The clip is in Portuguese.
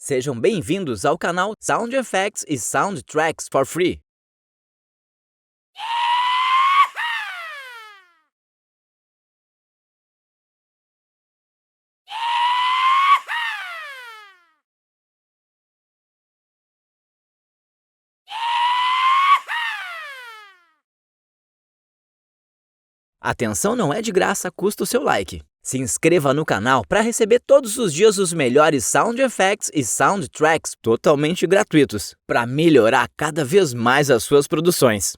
Sejam bem-vindos ao canal Sound Effects e Soundtracks for Free. Atenção não é de graça, custa o seu like. Se inscreva no canal para receber todos os dias os melhores sound effects e soundtracks totalmente gratuitos, para melhorar cada vez mais as suas produções.